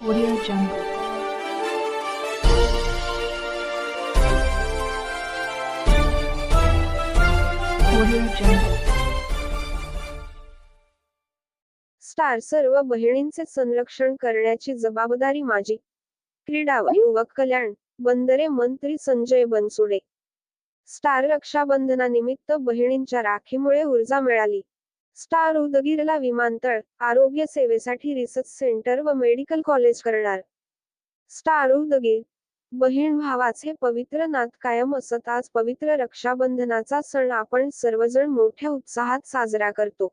Audio Jungle. Audio Jungle. Star सर्व बहिणींचे संरक्षण करण्याची जबाबदारी माझी. क्रीडा व युवक कल्याण, बंदरे मंत्री संजय बनसोडे. स्टार रक्षाबंधनानिमित्त बहिणींच्या राखीमुळे ऊर्जा मिळाली. स्टार उदगीरला विमानतळ, आरोग्य सेवेसाठी रिसर्च सेंटर व मेडिकल कॉलेज करणार. स्टार उदगीर. बहीण भावाचे पवित्र नात कायम असत. आज पवित्र रक्षाबंधनाचा सण आपण सर्वजण मोठ्या उत्साहात साजरा करतो.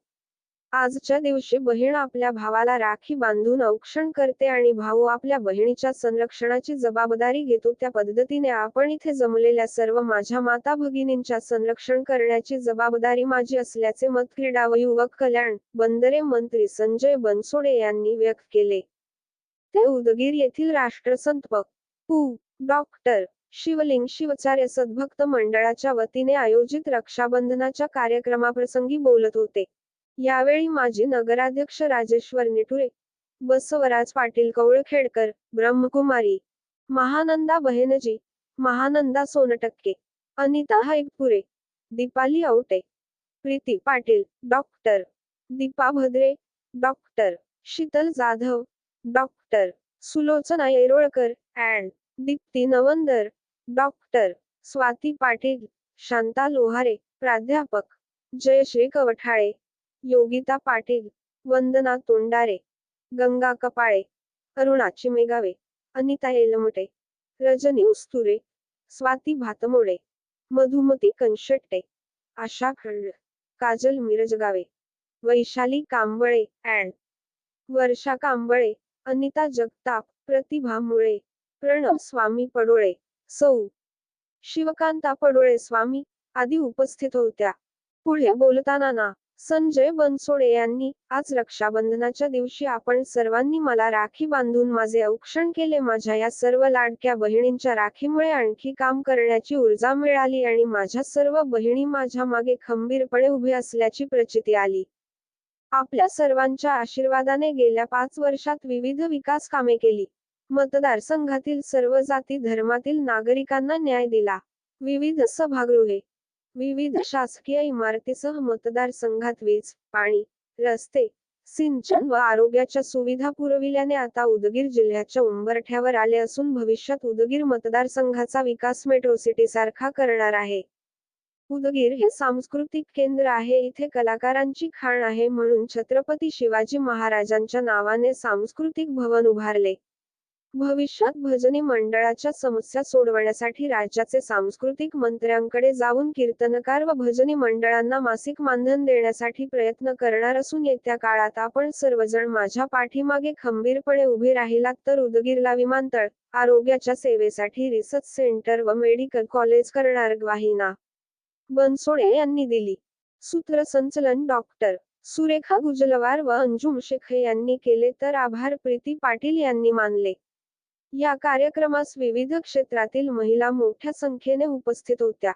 आजच्या दिवशी बहीण आपल्या भावाला राखी बांधून औक्षण करते आणि भाऊ आपल्या बहिणीच्या संरक्षणाची जबाबदारी घेतो. त्या पद्धतीने आपण इथे जमलेल्या सर्व माझ्या माता भगिनींच्या संरक्षण करण्याची जबाबदारी माझी असल्याचे मत क्रीडा व युवक कल्याण, बंदरे मंत्री संजय बनसोडे यांनी व्यक्त केले. ते उदगीर येथील राष्ट्रसंत पु. डॉक्टर. शिवलिंग शिवाचार्य सद्भक्त मंडळाच्या वतीने आयोजित रक्षाबंधनाच्या कार्यक्रमाप्रसंगी बोलत होते. यावेळी माजी नगराध्यक्ष राजेश्वर निटुरे, बसवराज पाटील कवळखेडकर, ब्रह्मकुमारी महानंदा बहेनजी, Mahananda Sontakke, Anita Haipure, Deepali Aute, Preeti Patil, doctor. Deepa Bhadre, doctor. Sheetal Jadhav, doctor. Sulochana Yerolkar and Deepti Navandar, doctor. Swati Patil, Shanta Lohare, प्राध्यापक. जयश्री कवठाळे, योगिता पाटील, वंदना तोंडारे, गंगा कपाळे, अरुणा चिमेगावे, अनिता येलमटे, रजनी उस्तुरे, स्वाती भातमोडे, मधुमती कनशेट्टे, आशा खंड, काजल मिरजगावे, वैशाली कांबळे अँड वर्षा कांबळे, अनिता जगताप, प्रतिभा मुळे, प्रणव स्वामी पडोळे, सौ. शिवकांता पडोळे स्वामी आदी उपस्थित होत्या. पुढे बोलताना ना. संजय बनसोडे यांनी, आज रक्षाबंधनाच्या दिवशी आपण सर्वांनी मला राखी बांधून माझे औक्षण केले. माझ्या या सर्व लाडक्या बहिणींच्या राखीमुळे आणखी काम करण्याची ऊर्जा मिळाली आणि माझ्या सर्व बहिणी माझ्या मागे खंबीरपणे उभे असल्याची प्रचिती आली. आपल्या सर्वांच्या आशीर्वादाने गेल्या 5 वर्षात विविध विकास कामे केली. मतदारसंघातील सर्व जाती धर्मातील नागरिकांना न्याय दिला. विविध सभागृहे, विविध शासकीय इमारतीसह मतदारसंघात वीज, पाणी, रस्ते, सिंचन व आरोग्याच्या सुविधा पुरविल्याने आता उदगीर जिल्ह्याच्या उंबरठ्यावर आले असून भविष्यात उदगीर मतदारसंघाचा विकास मेट्रो सिटी सारखा करणार आहे. उदगीर हे सांस्कृतिक केंद्र आहे. इथे कलाकारांची खाण आहे म्हणून छत्रपती शिवाजी महाराजांच्या नावाने सांस्कृतिक भवन उभारले. भविष्यात भजनी मंडळाच्या समस्या सोडवण्यासाठी राज्याचे सांस्कृतिक मंत्र्यांकडे जाऊन कीर्तनकार व भजनी मंडळांना मासिक मानधन देण्यासाठी प्रयत्न करणार असून येत्या काळात आपण सर्वजण माझ्या पाठीमागे खंबीरपणे उभे राहिलात तर उदगीरला विमानतळ, आरोग्याच्या सेवेसाठी रिसर्च सेंटर व मेडिकल कॉलेज करणार ग्वाही ना. बनसोडे यांनी दिली. सूत्रसंचलन डॉक्टर. सुरेखा गुजलवार व अंजुम शेख यांनी केले तर आभार प्रीती पाटील यांनी मानले. या कार्यक्रमास विविध क्षेत्रातील महिला मोठ्या संख्येने उपस्थित होत्या.